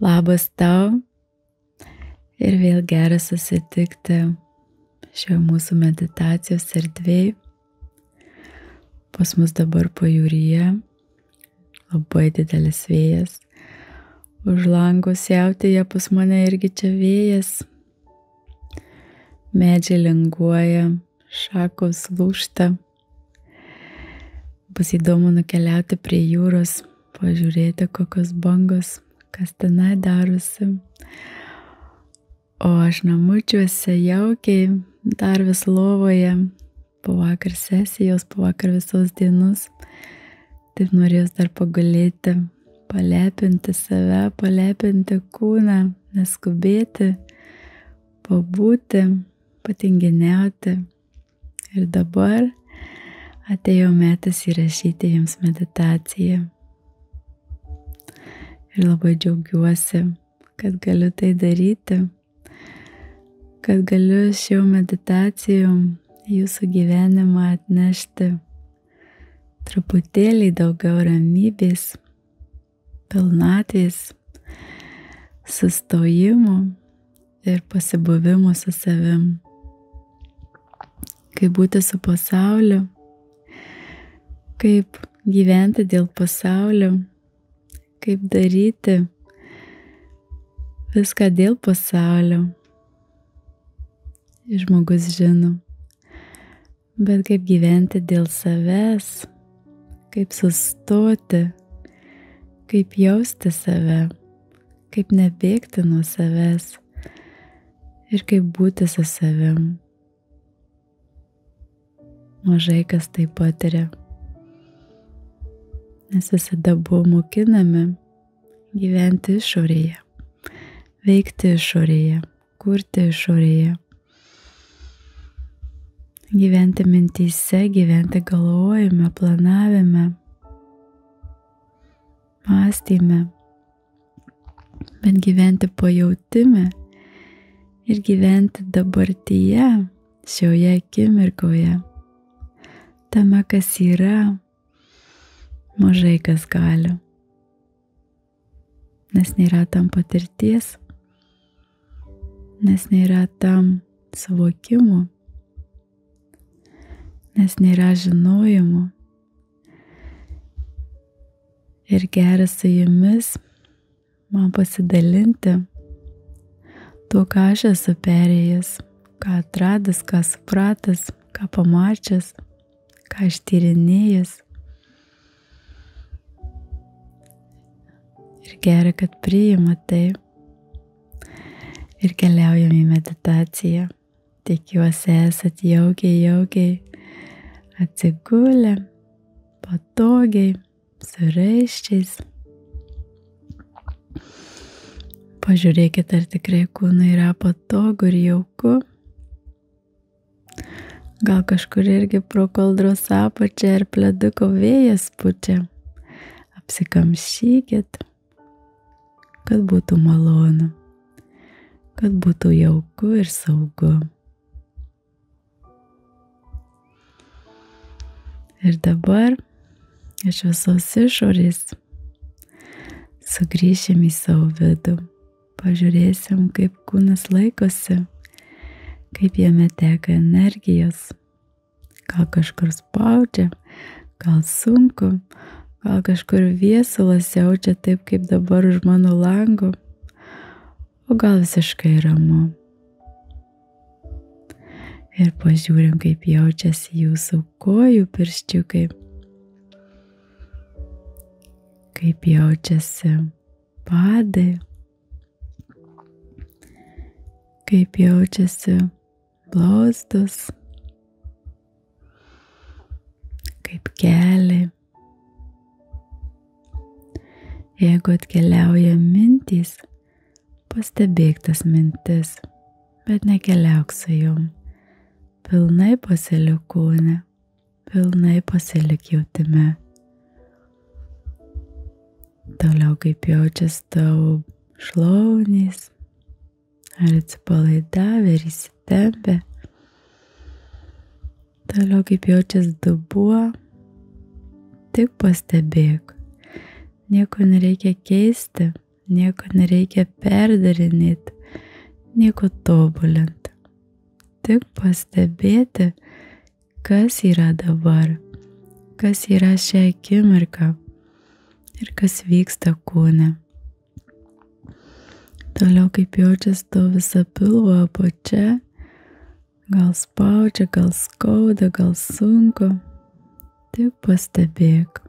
Labas tau ir vėl gera susitikti šioje mūsų meditacijos erdvėje. Pas mus dabar pajūryje labai didelis vėjas. Už lango siautėja, pas mane irgi čia vėjas. Medžiai linguoja, šakos lūžta. Bus įdomu nukeliauti prie jūros, pažiūrėti kokios bangos, kas tenai darosi. O aš namučiuose jaukiai, dar vis lovoje, po vakar sesijos, po vakar visos dienos. Taip norėjau dar pagulėti, palepinti save, palepinti kūną, neskubėti, pabūti, patinginiauti. Ir dabar atėjo metas įrašyti jums meditaciją. Ir labai džiaugiuosi, kad galiu tai daryti, kad galiu šių meditacijų jūsų gyvenimą atnešti truputėlį daugiau ramybės, pilnatvės, sustojimo ir pasibuvimo su savim. Kaip būti su pasauliu, kaip gyventi dėl pasaulio, kaip daryti viską dėl pasaulio. Žmogus žino, bet kaip gyventi dėl savęs, kaip sustoti, kaip jausti save, kaip nebėgti nuo savęs ir kaip būti su savim. Mažai kas tai patiria. Nes visada buvo mokinami gyventi išorėje, veikti išorėje, kurti išorėje, gyventi mintyse, gyventi galvojime, planavime, mąstyme, bet gyventi pajautime ir gyventi dabartyje, šioje akimirkoje, tame, kas yra, mažai kas gali, nes nėra tam patirties, nes nėra tam suvokimo, nes nėra žinojimo. Ir gera su jumis man pasidalinti tuo, ką aš esu perėjęs, ką atradęs, ką supratęs, ką pamačięs, ką aš tyrinėjęs. Ir gera, kad priima tai. Ir keliaujam į meditaciją. Tikiuosi esat jaukiai atsigulę, patogiai, su raiščiais. Pažiūrėkit, ar tikrai kūnui yra patogu ir jauku. Gal kažkur irgi pro kaldros apačią ir pleduko vėjas pučia. Apsikamšykit, kad būtų malonu, kad būtų jauku ir saugu. Ir dabar iš visos išorės sugrįšim į savo vidų. Pažiūrėsim, kaip kūnas laikosi, kaip jame teka energijos. Gal kažkur spaudžia, gal sunku, gal kažkur viesulas jaučia taip, kaip dabar už mano lango, o gal visiškai ramu. Ir pažiūrim, kaip jaučiasi jūsų kojų pirščiukai, kaip jaučiasi padai, kaip jaučiasi blauzdos, kaip keliai. Jeigu atkeliauja mintys, pastebėk tas mintis, bet nekeliauk su jom. Pilnai pasilik kūne, pilnai pasilik jautime. Toliau kaip jaučias tavo šlaunys, ar atsipalaidavę ir įsitempę. Toliau kaip jaučias dubuo, tik pastebėk. Nieko nereikia keisti, nieko nereikia perdarinėti, nieko tobulinti. Tik pastebėti, kas yra dabar, kas yra šią akimirką ir kas vyksta kūne. Toliau kaip jaučiasi to visą pilvo apačia, gal spaudžia, gal skauda, gal sunku, tik pastebėk.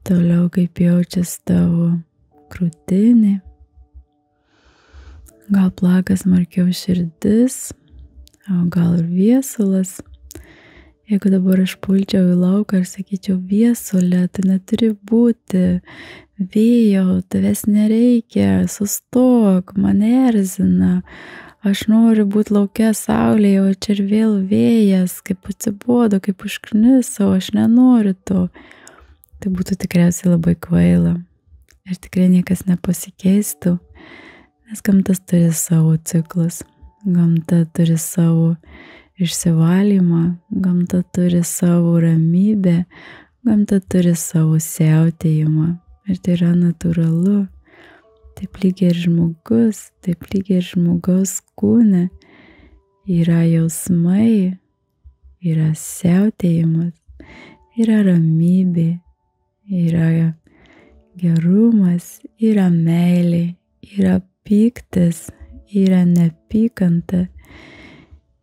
Toliau kaip jaučiasi tavo krūtinė, gal plaka smarkiau širdis, o gal ir viesulas. Jeigu dabar aš pulčiau į lauką ir sakyčiau, viesulė, tu neturi būti, vėjo, tavęs nereikia, sustok, mane erzina, aš noriu būti lauke saulėje, o čia ir vėl vėjas, kaip atsibodo, kaip užknisau, aš nenoriu to. Tai būtų tikriausiai labai kvaila ir tikrai niekas nepasikeistų, nes gamtas turi savo ciklus, gamta turi savo išsivalymą, gamta turi savo ramybę, gamta turi savo siautėjimą ir tai yra natūralu. Taip lygiai ir žmogus, taip lygiai ir žmogaus kūne yra jausmai, yra siautėjimas, yra ramybė, yra gerumas, yra meilė, yra pyktis, yra neapykanta,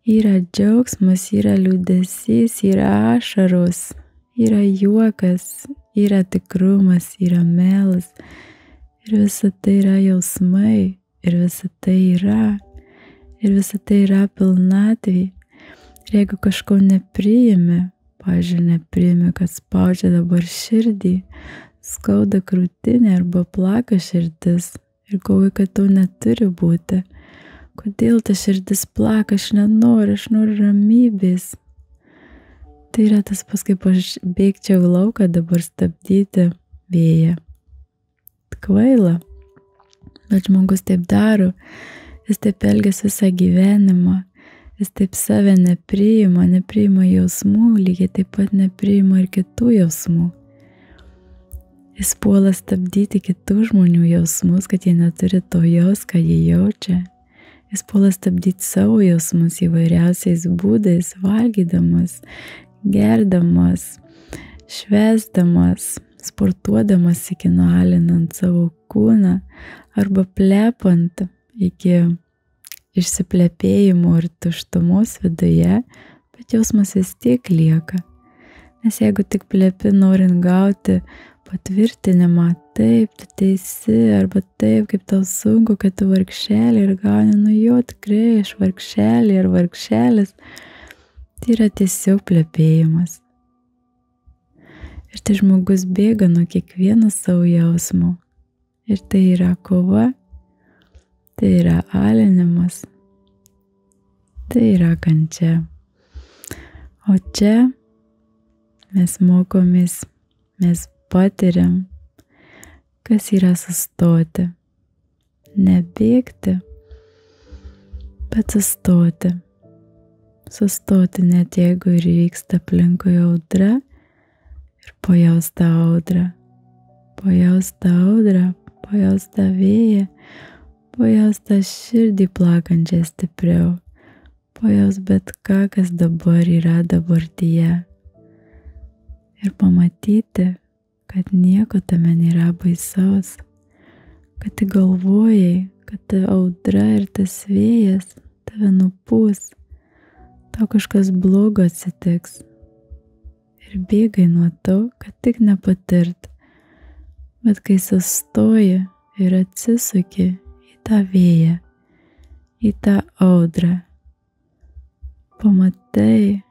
yra džiaugsmas, yra liūdesys, yra ašaros, yra juokas, yra tikrumas, yra melas. Ir visa tai yra jausmai, ir visa tai yra pilnatvė. Ir jeigu kažko nepriimi, pavyzdžiui, nepriimi, kad spaudžia dabar širdį, skauda krūtinė arba plaka širdis ir galvoju, kad to neturi būti. Kodėl ta širdis plaka, aš noriu ramybės. Tai yra tas pats, kaip aš bėgčiau į lauką dabar stabdyti vėją. Kvaila, bet žmogus taip daro, jis taip elgiasi visą gyvenimą, jis taip save nepriima jausmų, lygiai taip pat nepriima ir kitų jausmų. Jis puola stabdyti kitų žmonių jausmus, kad jie neturi to jaus, ką jie jaučia. Jis puola stabdyti savo jausmus įvairiausiais būdais, valgydamas, gerdamas, švęsdamas, sportuodamas iki nualinant savo kūną arba plepant iki išsiplepėjimo ir tuštumos viduje, bet jausmas vis tiek lieka. Nes jeigu tik plepi norint gauti patvirtinimą, taip, tu teisi, arba taip, kaip tau sunku, kad tu vargšelė ir gauni, nu jo, tikrai, aš vargšelė ir vargšelis, tai yra tiesiog plepėjimas. Ir tai žmogus bėga nuo kiekvieno savo jausmo. Ir tai yra kova, tai yra alinimas, tai yra kančia. O čia mes mokomės, mes patiriam, kas yra sustoti. Nebėgti, bet sustoti. Sustoti net jeigu ir vyksta aplinkui audra, ir pajaust tą audrą, pajaust tą audrą, pajaust tą vėją, pajaust tą širdį plakančią stipriau, pajaust bet ką, kas dabar yra dabartyje. Ir pamatyti, kad nieko tame nėra baisaus, kad tik galvojai, kad ta audra ir tas vėjas tave nupūs, tau kažkas blogo atsitiks. Ir bėgai nuo to, kad tik nepatirt. Bet kai sustoji ir atsisuki į tą vėją, į tą audrą, pamatai,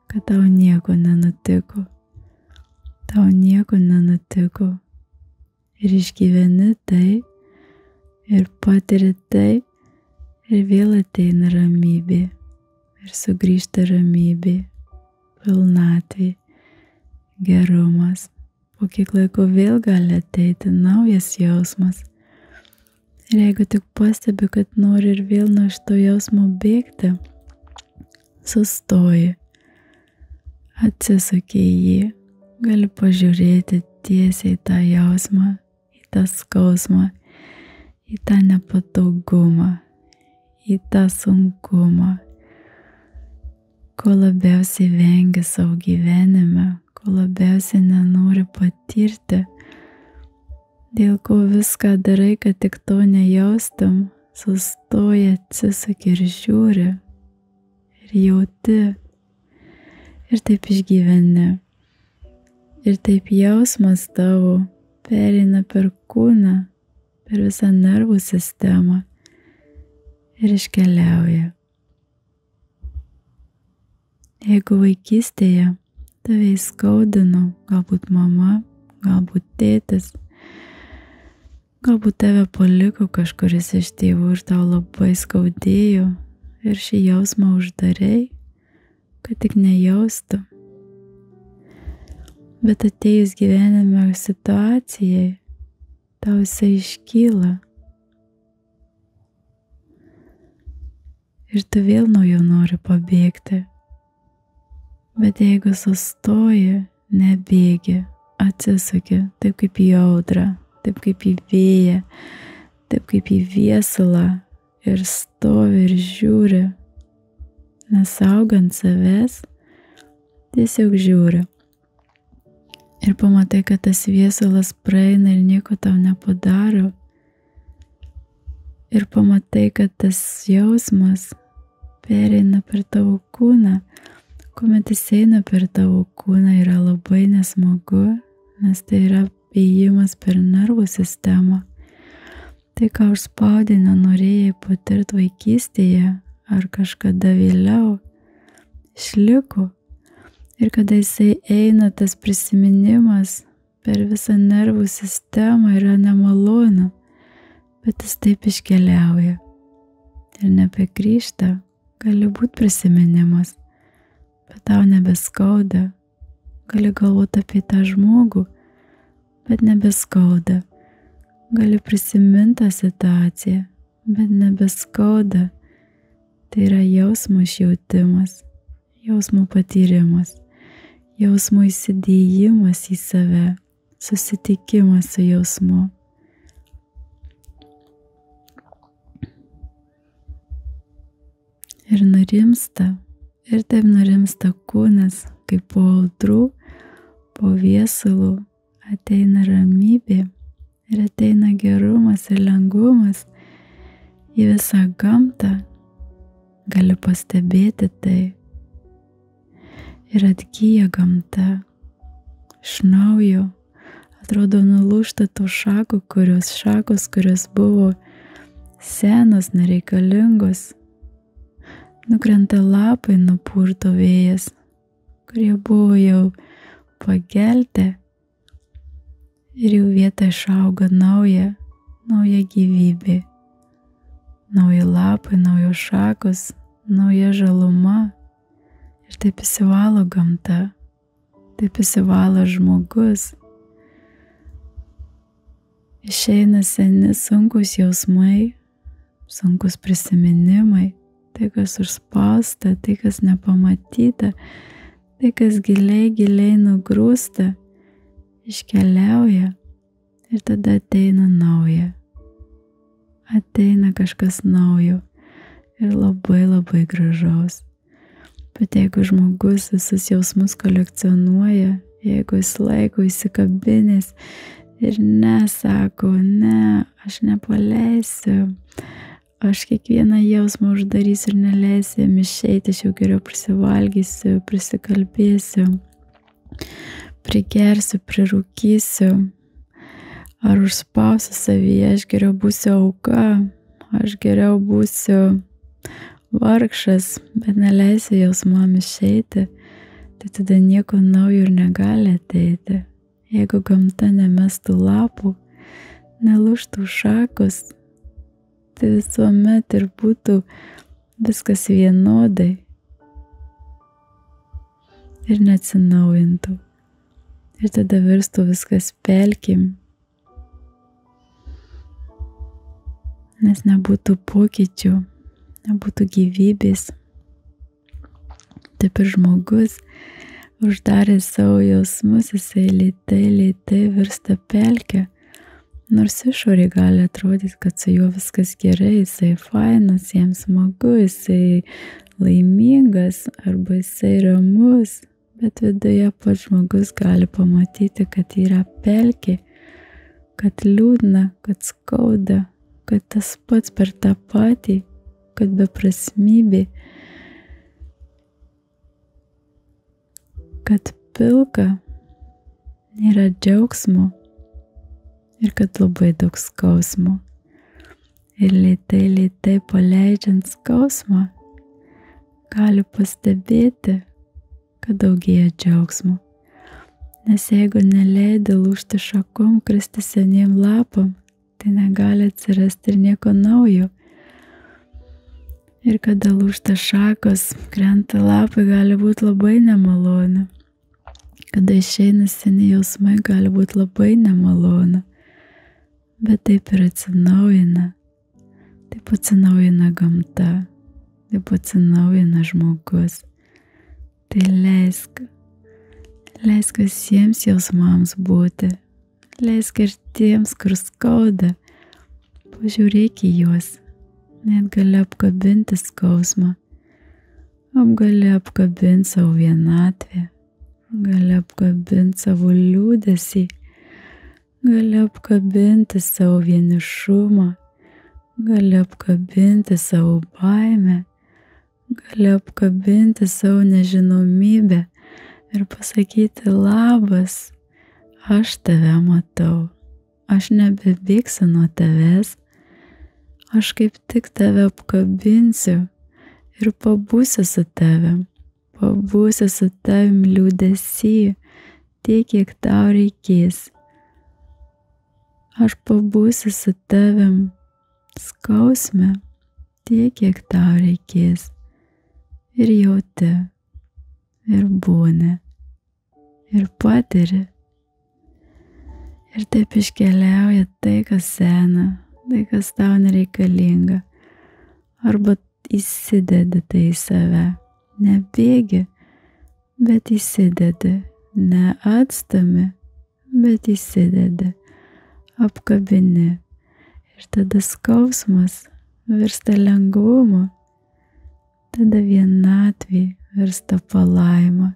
kad tau nieko nenutiko. Tau nieko nenutiko. Ir išgyveni tai, ir patiri tai, ir vėl ateina ramybė. Ir sugrįžta ramybė, pilnatvė. Gerumas. Po kiek laiko vėl gali ateiti naujas jausmas. Ir jeigu tik pastebi, kad nori ir vėl nuo šito jausmo bėgti, sustoji, atsisuki į jį, gali pažiūrėti tiesiai į tą jausmą, į tą skausmą, į tą nepatogumą, į tą sunkumą, ko labiausiai vengi savo gyvenime, ko labiausiai nenori patirti, dėl ko viską darai, kad tik to nejaustum, sustoji, atsisuki ir žiūri, ir jauti, ir taip išgyveni. Ir taip jausmas tavo pereina per kūną, per visą nervų sistemą ir iškeliauja. Jeigu vaikystėje tave įskaudino, galbūt mama, galbūt tėtis, galbūt tave paliko kažkuris iš tėvų ir tau labai skaudėjo ir šį jausmą uždarei, kad tik nejaustum. Bet atėjus gyvenime situacijai, tau jisai iškyla. Ir tu vėl nuo jo nori pabėgti. Bet jeigu sustoji, nebėgi, atsisuki, taip kaip į audrą, taip kaip į vėją, taip kaip į viesulą ir stovi ir žiūri, nesaugant savęs, tiesiog žiūri. Ir pamatai, kad tas viesulas praeina ir nieko tau nepadaro. Ir pamatai, kad tas jausmas pereina per tavo kūną. Kuomet jis eina per tavo kūną, yra labai nesmagu, nes tai yra ėjimas per nervų sistemą. Tai, ką užspaudė, nenorėjai patirti vaikystėje ar kažkada vėliau, išliko. Ir kada jisai eina, tas prisiminimas per visą nervų sistemą yra nemalonu, bet jis taip iškeliauja. Ir nebegrįžta, gali būti prisiminimas, bet tau nebeskauda. Gali galvoti apie tą žmogų, bet nebeskauda. Gali prisiminti tą situaciją, bet nebeskauda. Tai yra jausmo išjautimas, jausmo patyrimas. Jausmo įsidėjimas į save, susitikimas su jausmu. Ir nurimsta, ir taip nurimsta kūnas, kaip po audrų, po viesulų ateina ramybė ir ateina gerumas ir lengvumas į visą gamtą. Gali pastebėti tai. Ir atgyja gamta, iš naujo, atrodo nulūžta tų šakos, kurios buvo senos, nereikalingos. Nukrenta lapai, nupurto vėjas, kurie buvo jau pageltę ir jų vietą išauga nauja gyvybė. Nauji lapai, naujos šakos, nauja žaluma. Ir taip įsivalo gamta, taip įsivalo žmogus. Išeina seni sunkus jausmai, sunkus prisiminimai, tai kas užspausta, tai kas nepamatyta, tai kas giliai nugrūsta, iškeliauja ir tada ateina nauja. Ateina kažkas naujo ir labai gražaus. Bet jeigu žmogus visus jausmus kolekcionuoja, jeigu jis laiko įsikabinęs ir nesako, ne, aš nepaleisiu, aš kiekvieną jausmą uždarysiu ir neleisiu jam išeiti, aš jau geriau prisivalgysiu, prisikalbėsiu, prigersiu, prirūkysiu, ar užspausiu savyje, aš geriau būsiu auka, aš geriau būsiu vargšas, bet neleisiu jausmam išeiti, tai tada nieko naujo ir negali ateiti. Jeigu gamta nemestų lapų, nelūžtų šakos, tai visuomet ir būtų viskas vienodai ir neatsinaujintų. Ir tada virstų viskas pelkėm, nes nebūtų pokyčių, nebūtų gyvybės. Taip ir žmogus uždarė savo jausmus, jisai lėtai virsta pelke. Nors išorė gali atrodyti, kad su juo viskas gerai, jisai fainas, jam smagu, jisai laimingas arba jisai ramus, bet viduje pats žmogus gali pamatyti, kad yra pelkė, kad liūdna, kad skauda, kad tas pats per tą patį, kad beprasmybė, kad pilka, nėra džiaugsmo ir kad labai daug skausmo. Ir lėtai paleidžiant skausmą, gali pastebėti, kad daugėja džiaugsmo. Nes jeigu neleidi lūžti šakom, kristi seniem lapam, tai negali atsirasti ir nieko naujo. Ir kada lūžta šakos, krenta lapai, gali būti labai nemalonu. Kada išeina seni jausmai, gali būti labai nemalonu. Bet taip ir atsinaujina. Taip atsinaujina gamta. Taip atsinaujina žmogus. Tai leisk visiems jausmams būti. Leisk ir tiems, kur skauda. Pažiūrėk į juos. Net gali apkabinti skausmą. Gali apkabinti savo vienatvę. Gali apkabinti savo liūdesį. Gali apkabinti savo vienišumą. Gali apkabinti savo baimę. Gali apkabinti savo nežinomybę ir pasakyti labas, aš tave matau. Aš nebebėgsiu nuo tavęs. Aš kaip tik tave apkabinsiu ir pabūsiu su tavim. Pabūsiu su tavim liūdesy, tiek, kiek tau reikės. Aš pabūsiu su tavim skausme, tiek, kiek tau reikės. Ir jauti, ir būni, ir patiri. Ir taip iškeliauja tai, kas sena, tai, kas tau nereikalinga. Arba įsidedi tai į save. Nebėgi, bet įsidedi. Neatstumi, bet įsidedi. Apkabini. Ir tada skausmas virsta lengvumu. Tada vienatvė virsta palaima.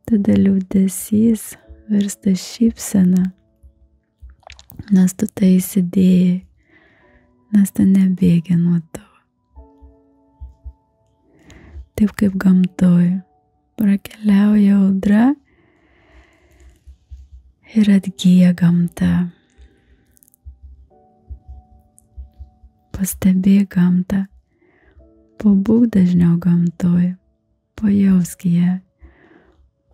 Tada liūdesys virsta šypsena. Nes tu tai įsidėjai. Nes tu nebėgi nuo to. Taip kaip gamtoj prakeliauja audra ir atgyja gamta. Pastebėk gamtą, pabūk dažniau gamtoj, pajausk ją,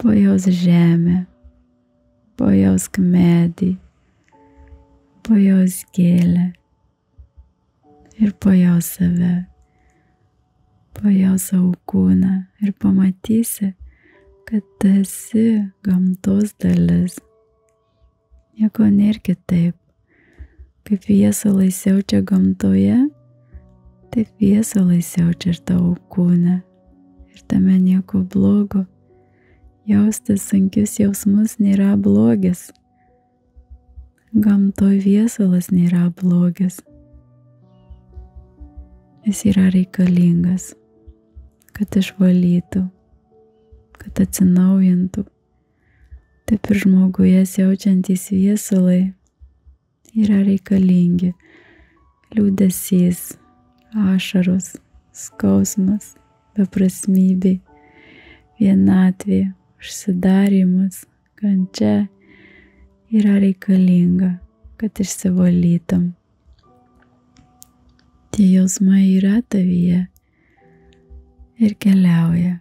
pajausk žemę, pajausk medį, pajausk gėlę ir pajausk save. Pajausk savo kūną ir pamatysi, kad tu esi gamtos dalis. Nieko nėra kitaip. Kaip viesulai siaučia gamtoje, taip viesulai siaučia ir tavo kūne. Ir tame nieko blogo. Jausti sunkius jausmus nėra blogis. Gamtoj viesulas nėra blogis. Jis yra reikalingas, kad išvalytų, kad atsinaujintų. Taip ir žmoguje siaučiantys viesulai yra reikalingi. Liūdesys, ašaros, skausmas, beprasmybė, vienatvė, užsidarimas, kančia yra reikalinga, kad išsivalytum. Tie jausmai yra tavyje ir keliauja,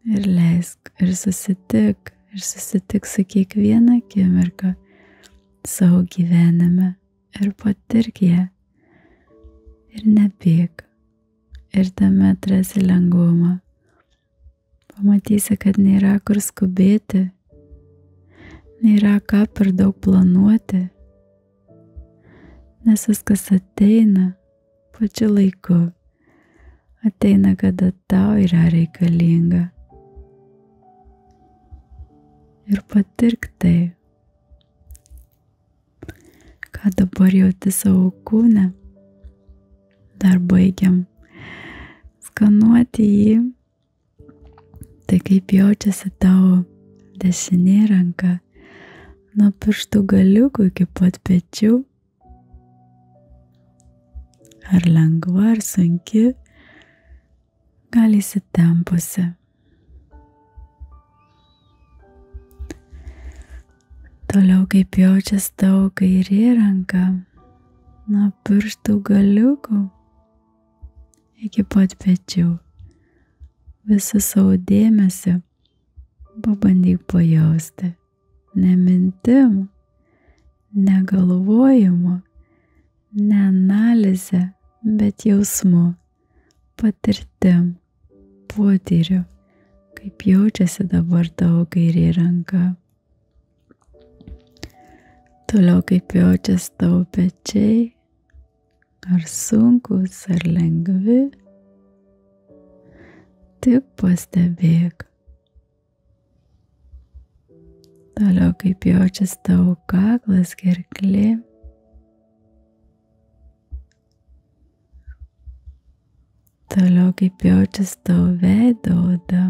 ir leisk, ir susitik su kiekvieną akimirką savo gyvenime ir patirk ją. Ir nebėk, ir tame atrasi lengvumą. Pamatysi, kad nėra kur skubėti, nėra ką per daug planuoti, nes viskas ateina pačiu laiku, ateina, kada tau yra reikalinga. ir patirk tai, ką dabar jauti savo kūne. Dar baigiam skanuoti jį. Tai kaip jaučiasi tavo dešinė ranka nuo pirštų galiukų iki pat pečių. Ar lengva, ar sunki, gal įsitempusi. Toliau kaip jaučiasi tavo kairė ranka nuo pirštų galiukų iki pat pečių. Visą savo dėmesį pabandyk pajausti. Ne mintim, ne galvojimu, ne analize, bet jausmu, patirtim, potyriu, kaip jaučiasi dabar tavo kairė ranka. Toliau kaip jaučiasi tavo pečiai, ar sunkus, ar lengvi. Tik pastebėk. Toliau kaip jaučiasi tavo kaklas, gerklė. Toliau kaip jaučiasi tavo veido oda,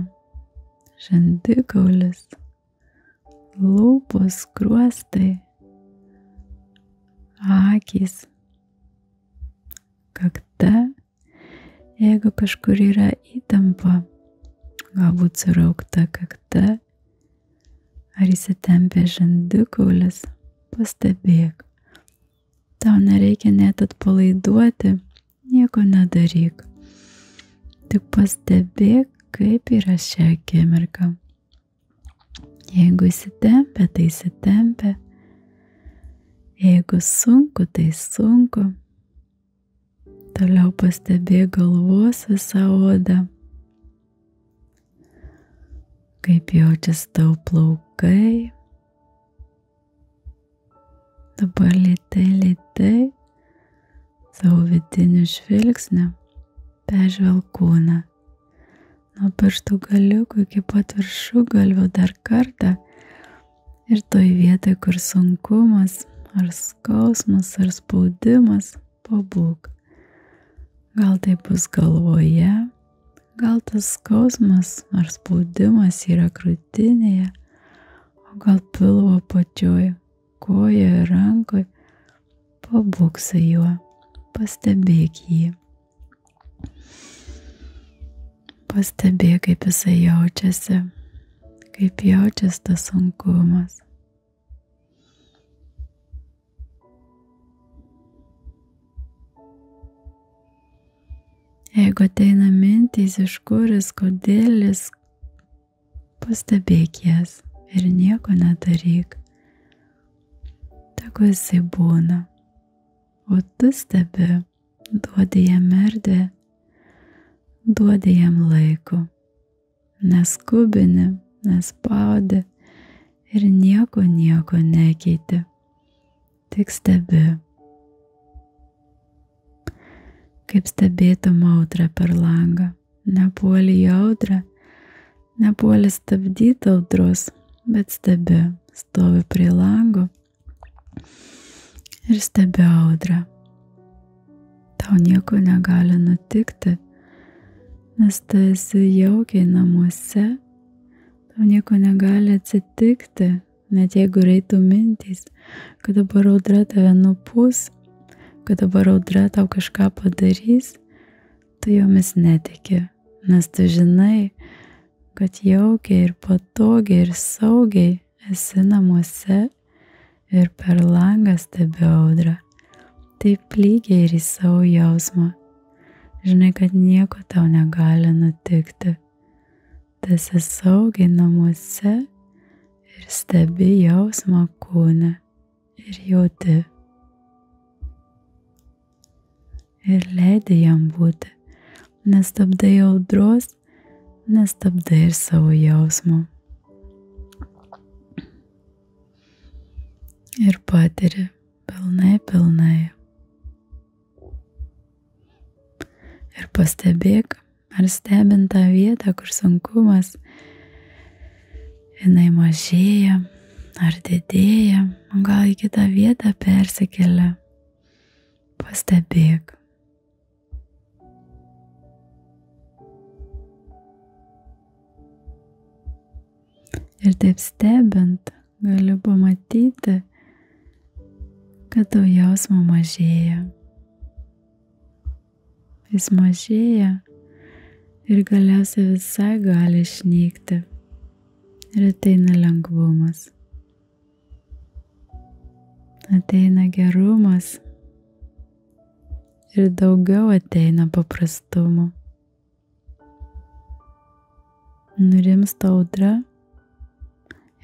žandikaulis, lūpos, skruostai, akys, kakta. Jeigu kažkur yra įtampa, galbūt suraukta kakta, ar įsitempė žandikaulis, pastebėk. Tau nereikia net atpalaiduoti, nieko nedaryk. Tik pastebėk, kaip yra šią akimirką. Jeigu įsitempė, tai įsitempė. Jeigu sunku, tai sunku. Toliau pastebėk galvos visą odą. Kaip jaučiasi tavo plaukai. Dabar lėtai savo vidiniu žvilgsniu peržvelk kūną. Nuo pirštų galiukų iki pat viršugalvio dar kartą. Ir toj vietoj, kur sunkumas, ar skausmas, ar spaudimas, pabūk. Gal tai bus galvoje, gal tas skausmas ar spaudimas yra krūtinėje, o gal pilvo apačioj, kojoje ir rankoje. Pabūk su juo, pastebėk jį. Pastebėk, kaip jisai jaučiasi, kaip jaučiasi tas sunkumas. Jeigu ateina mintys, iš kur jis, kodėl jis, pastebėk jas ir nieko nedaryk. Tegu jisai būna, o tu stebi, duodi jam erdvę, duodi jam laiko, neskubini, nespaudi ir nieko nekeiti, tik stebi. Kaip stebėtum audrą per langą. Nepuoli į audrą, nepuoli stabdyti audros, bet stebi, stovi prie lango ir stebi audrą. Tau nieko negali nutikti, nes tu esi jaukiai namuose, tau nieko negali atsitikti, net jeigu reitų mintys, kad dabar audra tave nupūs, kad dabar audra tau kažką padarys, tu jomis netiki, nes tu žinai, kad jaukiai ir patogiai ir saugiai esi namuose ir per langą stebi audrą. Taip lygiai ir į savo jausmą. Žinai, kad nieko tau negali nutikti. Tu esi saugiai namuose ir stebi jausmą kūne ir jauti. Ir leidi jam būti, nestabdai audros, nestabdai ir savo jausmo. Ir patiri pilnai. Ir pastebėk, ar stebint tą vietą, kur sunkumas jinai mažėja ar didėja, gal į kitą vietą persikelia. Pastebėk. Ir taip stebint, gali pamatyti, kad tau jausmo mažėja. Jis mažėja ir galiausiai visai gali išnykti. Ir ateina lengvumas. Ateina gerumas. Ir daugiau ateina paprastumo. Nurimsta audra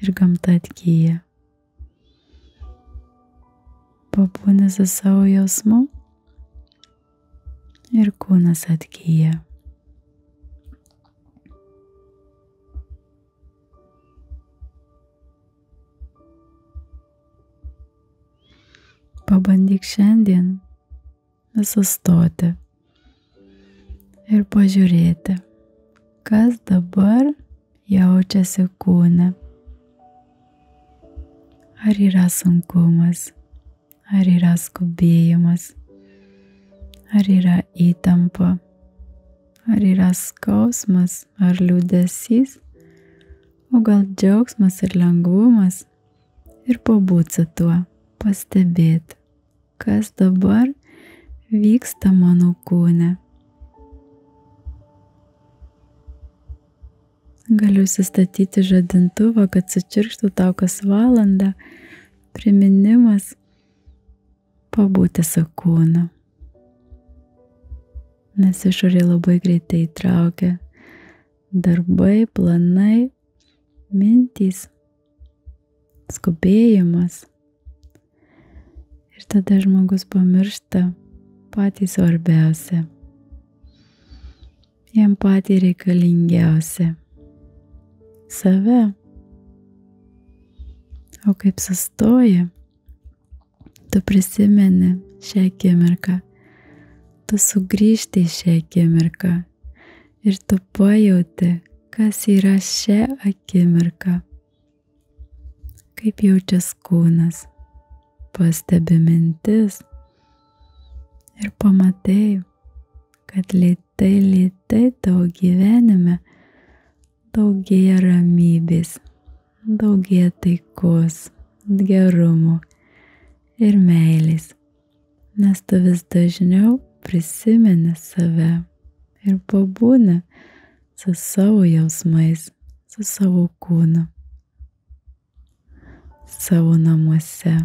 ir gamta atgyja. Pabūni su savo jausmu ir kūnas atgyja. Pabandyk šiandien sustoti ir pažiūrėti, kas dabar jaučiasi kūne. Ar yra sunkumas, ar yra skubėjimas, ar yra įtampa, ar yra skausmas, ar liūdesys, o gal džiaugsmas ir lengvumas, ir pabūt su tuo, pastebėti, kas dabar vyksta mano kūne. Galiu sustatyti žadintuvą, kad sučirkštų tau kas valandą, priminimas pabūti su kūnu. Nes išorė labai greitai įtraukia darbai, planai, mintys, skubėjimas. Ir tada žmogus pamiršta patį svarbiausia, jam patį reikalingiausia. Save. O kaip sustoji, tu prisimeni šią akimirką, tu sugrįžti į šią akimirką ir tu pajauti, kas yra šią akimirką, kaip jaučias kūnas, pastebi mintis ir pamatai, kad lėtai tavo gyvenime daugėja ramybės, daugėja taikos, gerumo ir meilės, nes tu vis dažniau prisimeni save ir pabūni su savo jausmais, su savo kūnu, savo namuose.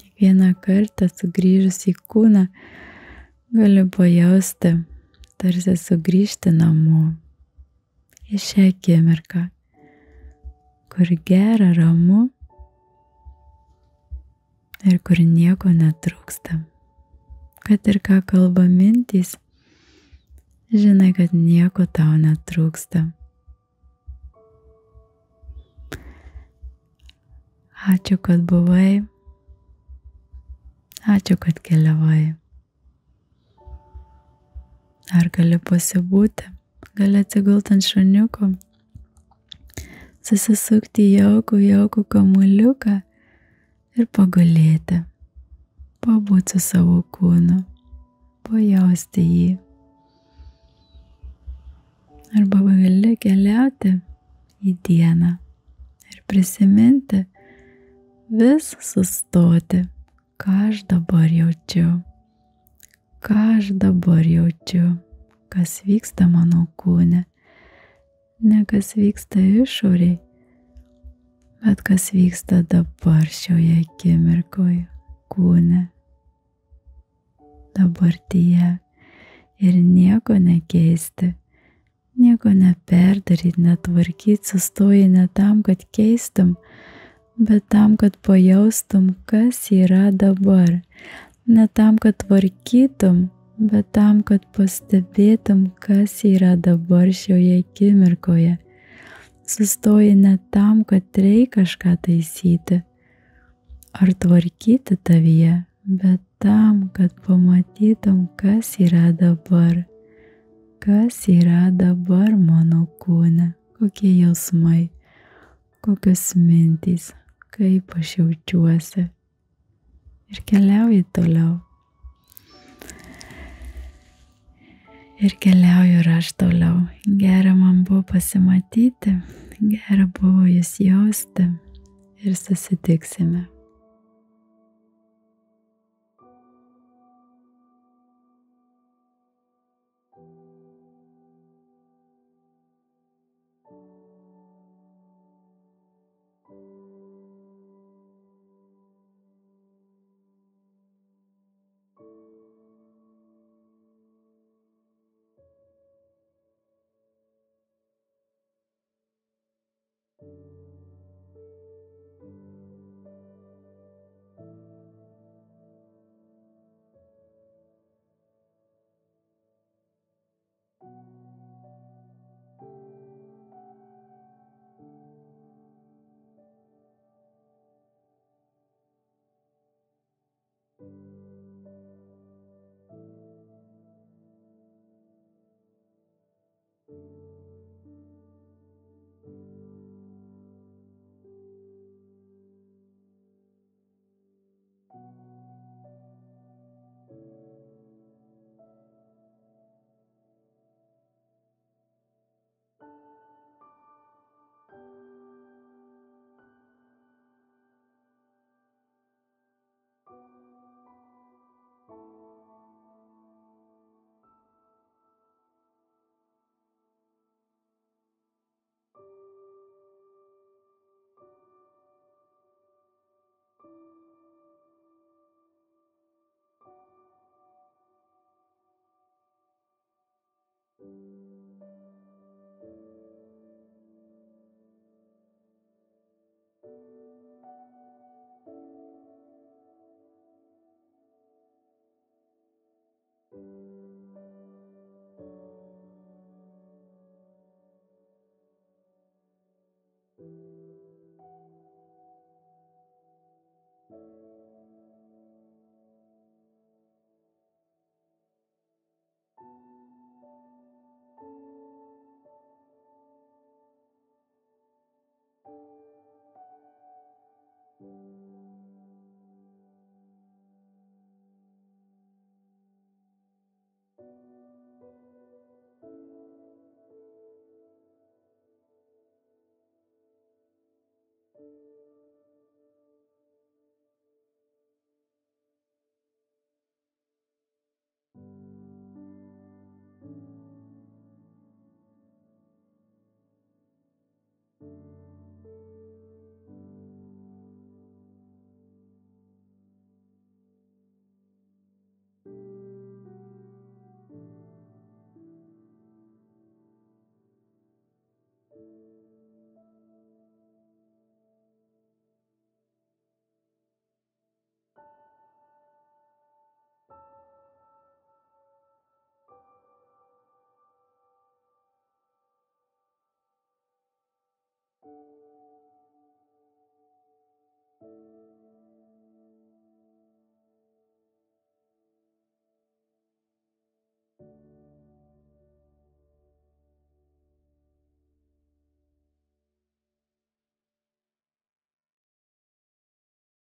Kiekvieną kartą sugrįžus į kūną gali pajausti, tarsi sugrįžti namo. Į šią akimirką, kur gera, ramu ir kur nieko netrūksta. Kad ir ką kalba mintys, žinai, kad nieko tau netrūksta. Ačiū, kad buvai. Ačiū, kad keliavai. Ar gali pasibūti? Gali atsigulti ant šuniuko, susisukti jaukų kamuoliuką ir pagulėti, pabūti su savo kūnu, pajausti jį. Arba gali keliauti į dieną ir prisiminti, vis sustoti, ką aš dabar jaučiu, kas vyksta mano kūne, ne kas vyksta išorėj, bet kas vyksta dabar šioje akimirkoje, kūne, dabartyje ir nieko nekeisti, nieko neperdaryti, netvarkyti, sustoji ne tam, kad keistum, bet tam, kad pajaustum, kas yra dabar, ne tam, kad tvarkytum, bet tam, kad pastebėtum, kas yra dabar šioje akimirkoje. Sustoji ne tam, kad reikia kažką taisyti ar tvarkyti tavyje, bet tam, kad pamatytum, kas yra dabar mano kūne, kokie jausmai, kokios mintys, kaip aš jaučiuosi. Ir keliauji toliau. Ir keliauju ir aš toliau. Gera man buvo pasimatyti, gera buvo jūs jausti ir susitiksime.